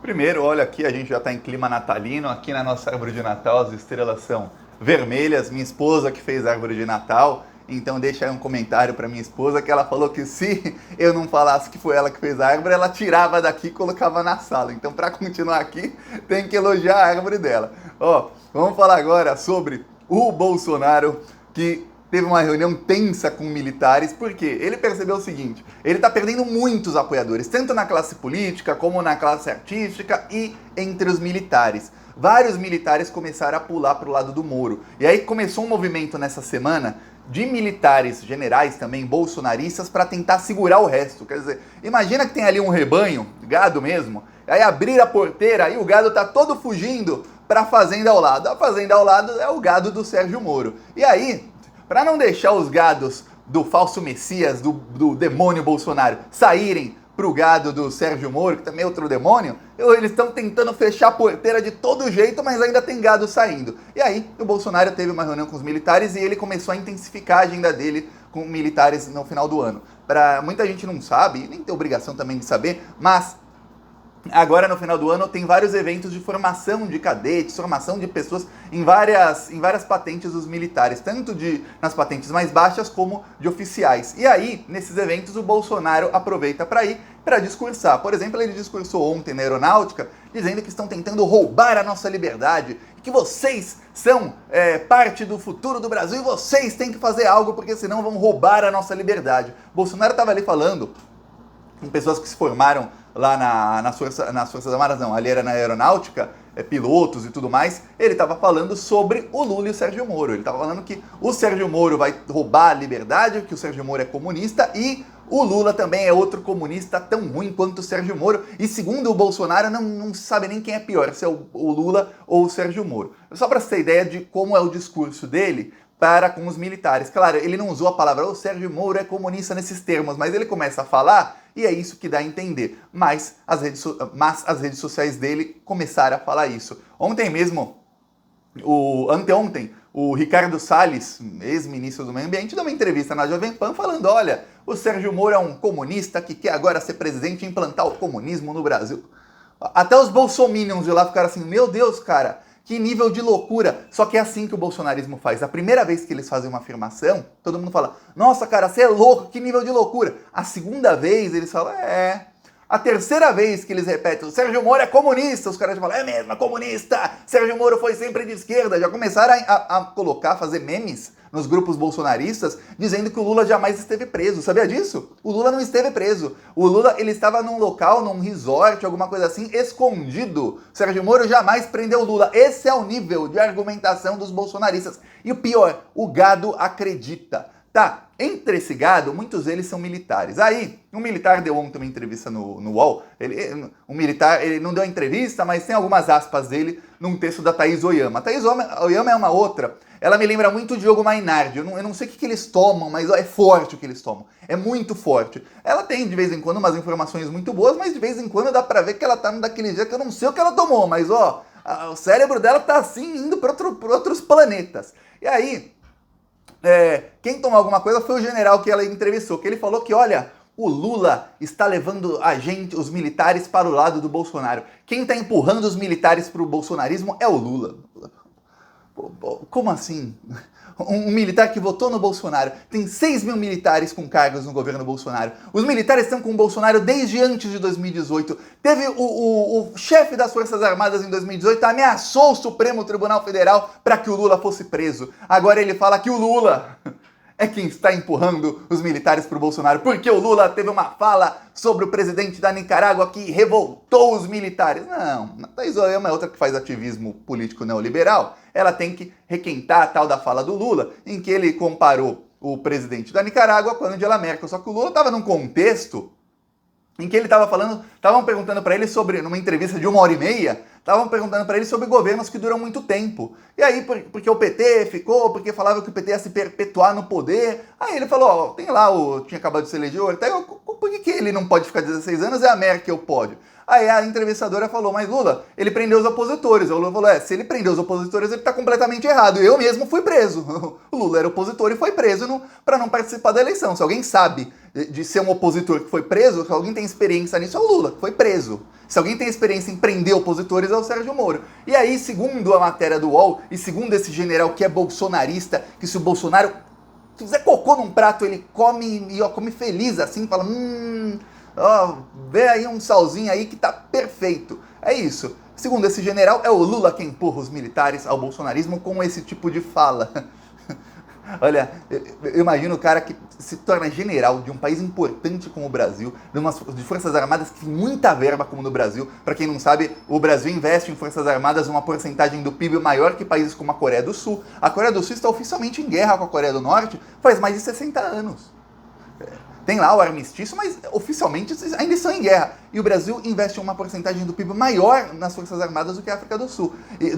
Primeiro, olha aqui, a gente já está em clima natalino. Aqui na nossa árvore de Natal as estrelas são vermelhas. Minha esposa que fez a árvore de Natal. Então deixa aí um comentário para minha esposa que ela falou que se eu não falasse que foi ela que fez a árvore, ela tirava daqui e colocava na sala. Então para continuar aqui, tem que elogiar a árvore dela. Ó, vamos falar agora sobre o Bolsonaro que teve uma reunião tensa com militares, porque ele percebeu o seguinte: ele está perdendo muitos apoiadores, tanto na classe política como na classe artística e entre os militares. Vários militares começaram a pular para o lado do Moro. E aí começou um movimento nessa semana de militares, generais também, bolsonaristas, para tentar segurar o resto. Quer dizer, imagina que tem ali um rebanho, gado mesmo, aí abrir a porteira e o gado tá todo fugindo para a fazenda ao lado. A fazenda ao lado é o gado do Sérgio Moro. E aí, para não deixar os gados do falso Messias, do demônio Bolsonaro, saírem pro gado do Sérgio Moro, que também é outro demônio, eles estão tentando fechar a porteira de todo jeito, mas ainda tem gado saindo. E aí, o Bolsonaro teve uma reunião com os militares e ele começou a intensificar a agenda dele com militares no final do ano. Muita gente não sabe, nem tem obrigação também de saber, mas agora no final do ano tem vários eventos de formação de cadetes, formação de pessoas em várias patentes dos militares, tanto nas patentes mais baixas como de oficiais. E aí, nesses eventos, o Bolsonaro aproveita para ir para discursar. Por exemplo, ele discursou ontem na Aeronáutica, dizendo que estão tentando roubar a nossa liberdade, que vocês são parte do futuro do Brasil e vocês têm que fazer algo porque senão vão roubar a nossa liberdade. Bolsonaro estava ali falando com pessoas que se formaram lá nas Forças Armadas, não, ali era na Aeronáutica, pilotos e tudo mais. Ele estava falando sobre o Lula e o Sérgio Moro. Ele estava falando que o Sérgio Moro vai roubar a liberdade, que o Sérgio Moro é comunista e o Lula também é outro comunista tão ruim quanto o Sérgio Moro. E segundo o Bolsonaro, não se sabe nem quem é pior, se é o Lula ou o Sérgio Moro. Só para você ter ideia de como é o discurso dele para com os militares. Claro, ele não usou a palavra o Sérgio Moro é comunista nesses termos, mas ele começa a falar e é isso que dá a entender. Mas as redes sociais dele começaram a falar isso. Ontem mesmo, anteontem, o Ricardo Salles, ex-ministro do Meio Ambiente, deu uma entrevista na Jovem Pan falando: olha, o Sérgio Moro é um comunista que quer agora ser presidente e implantar o comunismo no Brasil. Até os bolsominions de lá ficaram assim: meu Deus, cara, que nível de loucura. Só que é assim que o bolsonarismo faz. A primeira vez que eles fazem uma afirmação, todo mundo fala: nossa, cara, você é louco, que nível de loucura. A segunda vez eles falam: é. A terceira vez que eles repetem: o Sérgio Moro é comunista, os caras já falam: é mesmo, é comunista. Sérgio Moro foi sempre de esquerda. Já começaram a fazer memes nos grupos bolsonaristas, dizendo que o Lula jamais esteve preso. Sabia disso? O Lula não esteve preso. O Lula, ele estava num local, num resort, alguma coisa assim, escondido. Sérgio Moro jamais prendeu o Lula. Esse é o nível de argumentação dos bolsonaristas. E o pior, o gado acredita. Tá, entre esse gado, muitos deles são militares. Aí, um militar deu ontem uma entrevista no UOL. Ele não deu a entrevista, mas tem algumas aspas dele num texto da Thaís Oyama. A Thaís Oyama é uma outra. Ela me lembra muito o Diogo Mainardi. Eu não sei o que eles tomam, mas é forte o que eles tomam. É muito forte. Ela tem, de vez em quando, umas informações muito boas, mas de vez em quando dá pra ver que ela tá daquele jeito que eu não sei o que ela tomou, mas ó, o cérebro dela tá assim, indo pra outros planetas. E aí, quem tomou alguma coisa foi o general que ela entrevistou, que ele falou que, olha, o Lula está levando os militares para o lado do Bolsonaro. Quem está empurrando os militares para o bolsonarismo é o Lula. Como assim? Um militar que votou no Bolsonaro. Tem 6 mil militares com cargos no governo Bolsonaro. Os militares estão com o Bolsonaro desde antes de 2018. Teve o chefe das Forças Armadas em 2018 ameaçou o Supremo Tribunal Federal para que o Lula fosse preso. Agora ele fala que o Lula é quem está empurrando os militares para o Bolsonaro, porque o Lula teve uma fala sobre o presidente da Nicarágua que revoltou os militares. Não, a Thaís Oyama é outra que faz ativismo político neoliberal. Ela tem que requentar a tal da fala do Lula, em que ele comparou o presidente da Nicarágua com a Angela Merkel. Só que o Lula estava num contexto em que ele estava falando, estavam perguntando para ele sobre, numa entrevista de 1h30, estavam perguntando para ele sobre governos que duram muito tempo. E aí, porque o PT ficou, porque falava que o PT ia se perpetuar no poder. Aí ele falou, ó, tem lá, tinha acabado de se eleger, por que ele não pode ficar 16 anos e a Merkel pode? Aí a entrevistadora falou, mas Lula, ele prendeu os opositores. O Lula falou, se ele prendeu os opositores, ele está completamente errado. Eu mesmo fui preso. O Lula era opositor e foi preso para não participar da eleição. Se alguém sabe de ser um opositor que foi preso, se alguém tem experiência nisso é o Lula, que foi preso. Se alguém tem experiência em prender opositores é o Sérgio Moro. E aí, segundo a matéria do UOL, e segundo esse general que é bolsonarista, que se o Bolsonaro fizer cocô num prato, ele come e come feliz assim, fala, ó, vê aí um salzinho aí que tá perfeito. É isso. Segundo esse general, é o Lula quem empurra os militares ao bolsonarismo com esse tipo de fala. Olha, eu imagino o cara que se torna general de um país importante como o Brasil, de Forças Armadas que tem muita verba como no Brasil. Para quem não sabe, o Brasil investe em Forças Armadas uma porcentagem do PIB maior que países como a Coreia do Sul. A Coreia do Sul está oficialmente em guerra com a Coreia do Norte faz mais de 60 anos. Tem lá o armistício, mas oficialmente ainda estão em guerra. E o Brasil investe uma porcentagem do PIB maior nas Forças Armadas do que a África do Sul,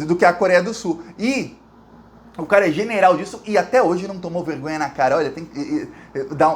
do que a Coreia do Sul. E o cara é general disso e até hoje não tomou vergonha na cara. Olha, tem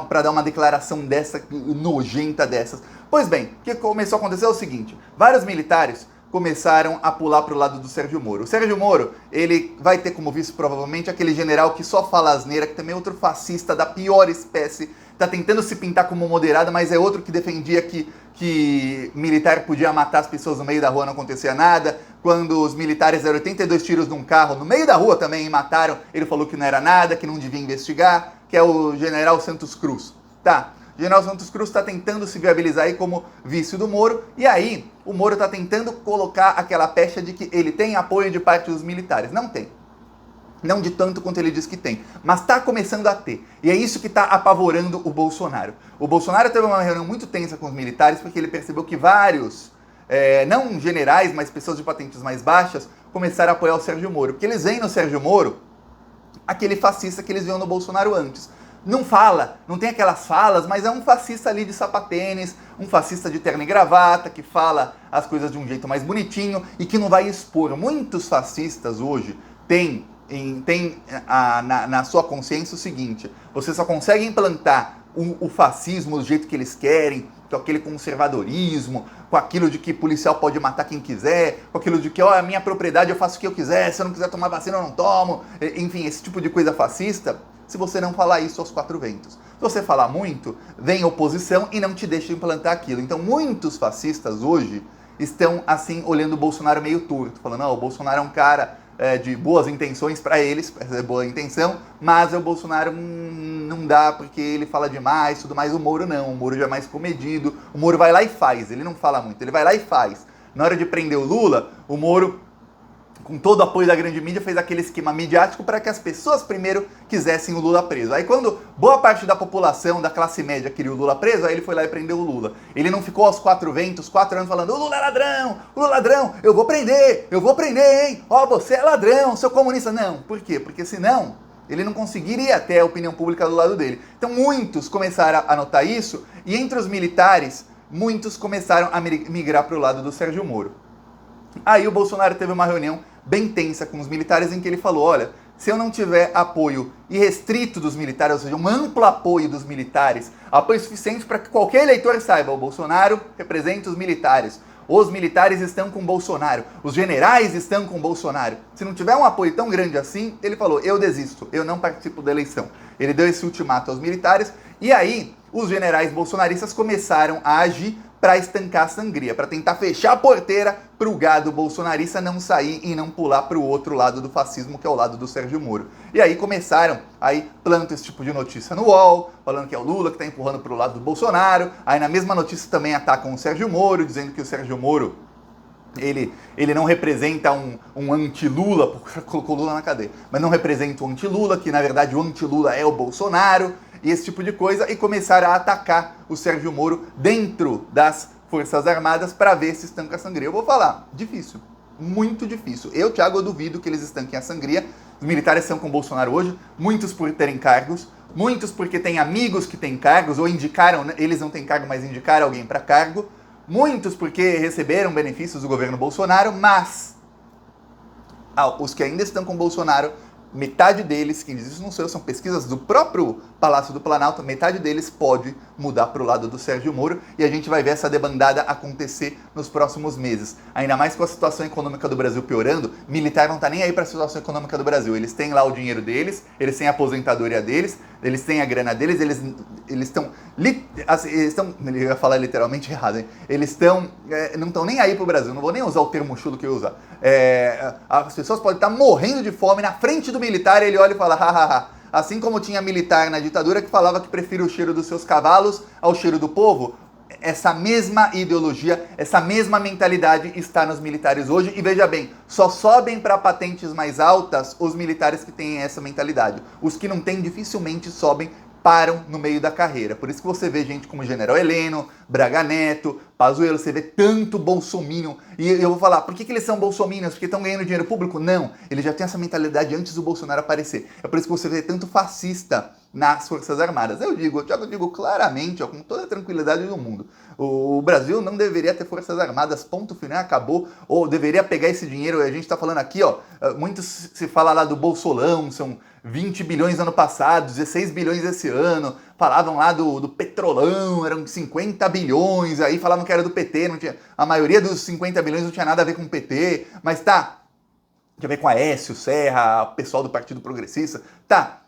para dar uma declaração dessa, nojenta dessas. Pois bem, o que começou a acontecer é o seguinte: vários militares começaram a pular para o lado do Sérgio Moro. O Sérgio Moro, ele vai ter como vice provavelmente aquele general que só fala asneira, que também é outro fascista da pior espécie, tá tentando se pintar como moderado, mas é outro que defendia que militar podia matar as pessoas no meio da rua, não acontecia nada. Quando os militares deram 82 tiros num carro no meio da rua também e mataram, ele falou que não era nada, que não devia investigar, que é o general Santos Cruz. Tá, o general Santos Cruz está tentando se viabilizar aí como vice do Moro, e aí o Moro está tentando colocar aquela pecha de que ele tem apoio de parte dos militares. Não tem. Não de tanto quanto ele diz que tem, mas está começando a ter. E é isso que está apavorando o Bolsonaro. O Bolsonaro teve uma reunião muito tensa com os militares porque ele percebeu que vários, não generais, mas pessoas de patentes mais baixas, começaram a apoiar o Sérgio Moro. Porque eles veem no Sérgio Moro aquele fascista que eles viam no Bolsonaro antes. Não fala, não tem aquelas falas, mas é um fascista ali de sapatênis, um fascista de terno e gravata, que fala as coisas de um jeito mais bonitinho e que não vai expor. Muitos fascistas hoje têm na sua consciência o seguinte: você só consegue implantar o fascismo do jeito que eles querem, com aquele conservadorismo, com aquilo de que policial pode matar quem quiser, com aquilo de que, ó, a minha propriedade eu faço o que eu quiser, se eu não quiser tomar vacina eu não tomo, enfim, esse tipo de coisa fascista, se você não falar isso aos quatro ventos. Se você falar muito, vem oposição e não te deixa implantar aquilo. Então muitos fascistas hoje estão assim olhando o Bolsonaro meio torto, falando, não, o Bolsonaro é um cara de boas intenções para eles, é boa intenção, mas o Bolsonaro não dá porque ele fala demais, tudo mais. O Moro não, o Moro já é mais comedido, o Moro vai lá e faz, ele não fala muito, ele vai lá e faz. Na hora de prender o Lula, o Moro, com todo o apoio da grande mídia, fez aquele esquema midiático para que as pessoas primeiro quisessem o Lula preso. Aí quando boa parte da população, da classe média, queria o Lula preso, aí ele foi lá e prendeu o Lula. Ele não ficou aos quatro ventos, 4 anos falando, o Lula é ladrão, eu vou prender, hein? Ó, você é ladrão, seu comunista. Não, por quê? Porque senão ele não conseguiria ter a opinião pública do lado dele. Então muitos começaram a notar isso, e entre os militares, muitos começaram a migrar para o lado do Sérgio Moro. Aí o Bolsonaro teve uma reunião bem tensa com os militares em que ele falou, olha, se eu não tiver apoio irrestrito dos militares, ou seja, um amplo apoio dos militares, apoio suficiente para que qualquer eleitor saiba, o Bolsonaro representa os militares estão com o Bolsonaro, os generais estão com o Bolsonaro. Se não tiver um apoio tão grande assim, ele falou, eu desisto, eu não participo da eleição. Ele deu esse ultimato aos militares, e aí os generais bolsonaristas começaram a agir para estancar a sangria, para tentar fechar a porteira para o gado bolsonarista não sair e não pular para o outro lado do fascismo, que é o lado do Sérgio Moro. E aí começaram, aí plantam esse tipo de notícia no UOL, falando que é o Lula que está empurrando para o lado do Bolsonaro. Aí na mesma notícia também atacam o Sérgio Moro, dizendo que o Sérgio Moro, ele não representa um anti-Lula, porque colocou Lula na cadeia, mas não representa um anti-Lula, que na verdade o anti-Lula é o Bolsonaro, e esse tipo de coisa, e começaram a atacar o Sérgio Moro dentro das Forças Armadas para ver se estanca a sangria. Eu vou falar, difícil, muito difícil. Eu, Thiago, eu duvido que eles estanquem a sangria. Os militares são com o Bolsonaro hoje, muitos por terem cargos, muitos porque têm amigos que têm cargos, ou indicaram, eles não têm cargo, mas indicaram alguém para cargo, muitos porque receberam benefícios do governo Bolsonaro, mas os que ainda estão com o Bolsonaro metade deles, quem diz isso não sou eu, são pesquisas do próprio Palácio do Planalto, metade deles pode mudar para o lado do Sérgio Moro e a gente vai ver essa debandada acontecer nos próximos meses. Ainda mais com a situação econômica do Brasil piorando, militar não está nem aí para a situação econômica do Brasil. Eles têm lá o dinheiro deles, eles têm a aposentadoria deles, eles têm a grana deles, eles estão, eu ia falar literalmente errado, hein? Eles estão, não estão nem aí pro Brasil, não vou nem usar o termo chulo que eu uso. As pessoas podem estar morrendo de fome na frente do militar e ele olha e fala, hahaha. Assim como tinha militar na ditadura que falava que prefere o cheiro dos seus cavalos ao cheiro do povo, essa mesma ideologia, essa mesma mentalidade está nos militares hoje. E veja bem, só sobem para patentes mais altas os militares que têm essa mentalidade. Os que não têm dificilmente sobem, param no meio da carreira. Por isso que você vê gente como General Heleno, Braga Neto, Pazuello, você vê tanto bolsominion. E eu vou falar, por que eles são bolsominions? Porque estão ganhando dinheiro público? Não, eles já têm essa mentalidade antes do Bolsonaro aparecer. É por isso que você vê tanto fascista nas Forças Armadas. Eu digo claramente, com toda a tranquilidade do mundo, o Brasil não deveria ter Forças Armadas, ponto final, acabou, ou deveria pegar esse dinheiro, a gente está falando aqui, muito se fala lá do Bolsolão, são 20 bilhões ano passado, 16 bilhões esse ano, falavam lá do Petrolão, eram 50 bilhões, aí falavam que era do PT, não tinha, a maioria dos 50 bilhões não tinha nada a ver com o PT, mas tá, tinha a ver com Aécio, Serra, o pessoal do Partido Progressista, tá,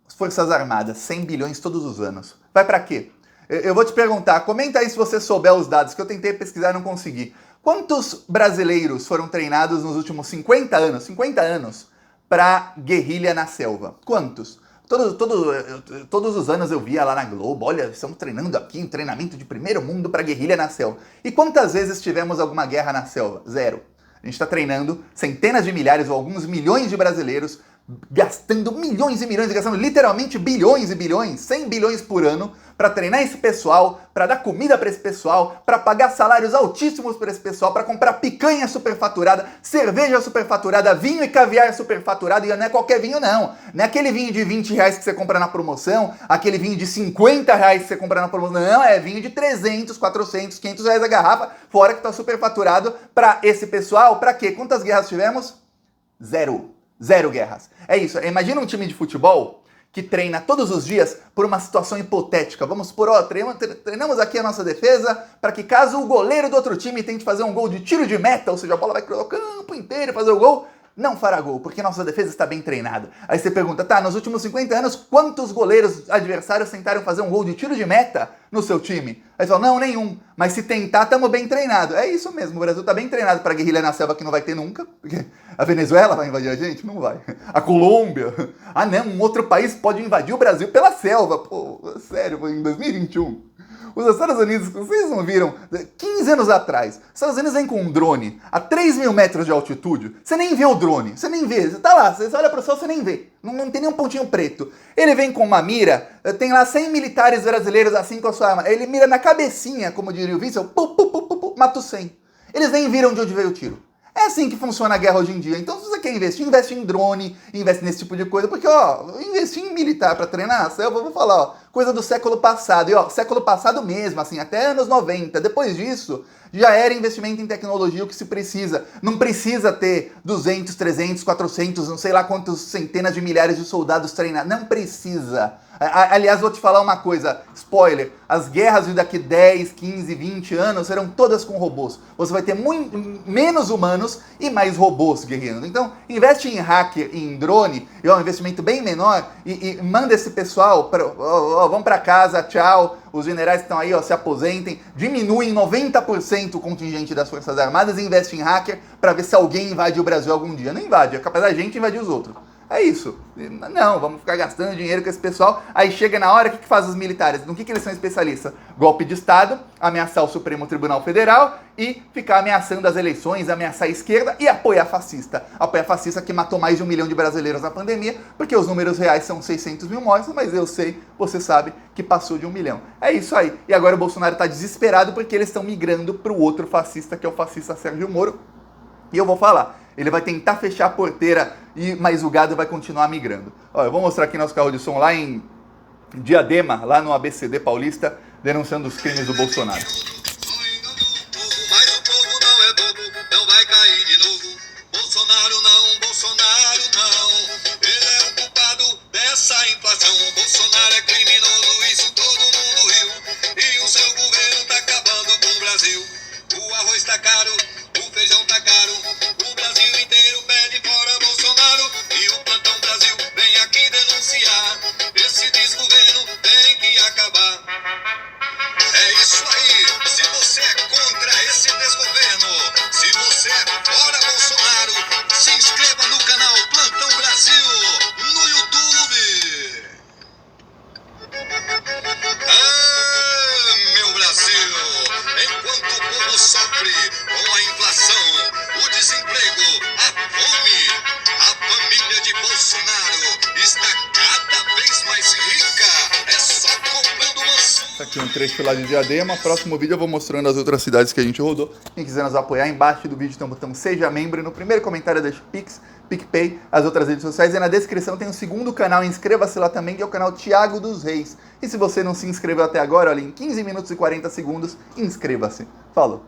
as Forças Armadas, 100 bilhões todos os anos, vai pra quê? Eu vou te perguntar, comenta aí se você souber os dados, que eu tentei pesquisar e não consegui. Quantos brasileiros foram treinados nos últimos 50 anos, para guerrilha na selva? Quantos? Todos os anos eu via lá na Globo, olha, estamos treinando aqui, um treinamento de primeiro mundo para guerrilha na selva. E quantas vezes tivemos alguma guerra na selva? Zero. A gente está treinando centenas de milhares ou alguns milhões de brasileiros, gastando milhões e milhões, gastando literalmente bilhões e bilhões, 100 bilhões por ano, para treinar esse pessoal, para dar comida para esse pessoal, para pagar salários altíssimos para esse pessoal, para comprar picanha superfaturada, cerveja superfaturada, vinho e caviar superfaturado, e não é qualquer vinho não é aquele vinho de 20 reais que você compra na promoção, aquele vinho de 50 reais que você compra na promoção, não, é vinho de 300, 400, 500 reais a garrafa, fora que está superfaturado para esse pessoal. Para quê? Quantas guerras tivemos? Zero guerras. É isso, imagina um time de futebol que treina todos os dias por uma situação hipotética. Vamos supor, treinamos aqui a nossa defesa para que caso o goleiro do outro time tente fazer um gol de tiro de meta, ou seja, a bola vai cruzar o campo inteiro e fazer o gol, não fará gol, porque nossa defesa está bem treinada. Aí você pergunta, tá, nos últimos 50 anos, quantos goleiros adversários tentaram fazer um gol de tiro de meta no seu time? Aí você fala, não, nenhum. Mas se tentar, estamos bem treinados. É isso mesmo, o Brasil está bem treinado para guerrilha na selva, que não vai ter nunca. Porque a Venezuela vai invadir a gente? Não vai. A Colômbia? Ah, não, um outro país pode invadir o Brasil pela selva. Pô, sério, foi em 2021. Os Estados Unidos, vocês não viram, 15 anos atrás, os Estados Unidos vem com um drone a 3 mil metros de altitude, você nem vê o drone, você nem vê, você tá lá, você olha pro céu, você nem vê, não tem nenhum pontinho preto. Ele vem com uma mira, tem lá 100 militares brasileiros assim com a sua arma, ele mira na cabecinha, como diria o Wiesel, mata os 100. Eles nem viram de onde veio o tiro. É assim que funciona a guerra hoje em dia. Então, se você quer investir, investe em drone, investe nesse tipo de coisa, porque, investir em militar para treinar, eu vou falar, coisa do século passado, e século passado mesmo, assim, até anos 90. Depois disso, já era investimento em tecnologia o que se precisa. Não precisa ter 200, 300, 400, não sei lá quantos centenas de milhares de soldados treinados. Não precisa. Aliás, vou te falar uma coisa, spoiler, as guerras de daqui 10, 15, 20 anos serão todas com robôs. Você vai ter menos humanos e mais robôs guerreando. Então, investe em hacker e em drone, é um investimento bem menor, e manda esse pessoal, vão para casa, tchau, os generais que estão aí, se aposentem, diminui em 90% o contingente das Forças Armadas e investe em hacker para ver se alguém invade o Brasil algum dia. Não invade, é capaz da gente invadir os outros. É isso. Não, vamos ficar gastando dinheiro com esse pessoal. Aí chega na hora, o que fazem os militares? No que eles são especialistas? Golpe de Estado, ameaçar o Supremo Tribunal Federal e ficar ameaçando as eleições, ameaçar a esquerda e apoiar fascista. Apoiar fascista que matou mais de 1 milhão de brasileiros na pandemia, porque os números reais são 600 mil mortos, mas eu sei, você sabe, que passou de 1 milhão. É isso aí. E agora o Bolsonaro está desesperado porque eles estão migrando para o outro fascista, que é o fascista Sérgio Moro. E eu vou falar, ele vai tentar fechar a porteira, mas o gado vai continuar migrando. Eu vou mostrar aqui nosso carro de som lá em Diadema, lá no ABCD Paulista, denunciando os crimes do Bolsonaro. Mas o povo não é bobo, não vai cair de novo. Bolsonaro não, Bolsonaro não. dizer fora Bolsonaro, se inscreva no canal Plantão Brasil no YouTube. Meu Brasil, enquanto o povo sofre com a inflação, o desemprego, a fome, a família de Bolsonaro está cada vez mais rica. É só comprando maçã. Tá aqui um trecho lá de Diadema. Próximo vídeo eu vou mostrando as outras cidades que a gente rodou. Quem quiser nos apoiar, embaixo do vídeo tem o botão Seja Membro. E no primeiro comentário deixa o Pix, PicPay, as outras redes sociais. E na descrição tem o segundo canal, inscreva-se lá também, que é o canal Thiago dos Reis. E se você não se inscreveu até agora, olha, em 15 minutos e 40 segundos, inscreva-se. Falou!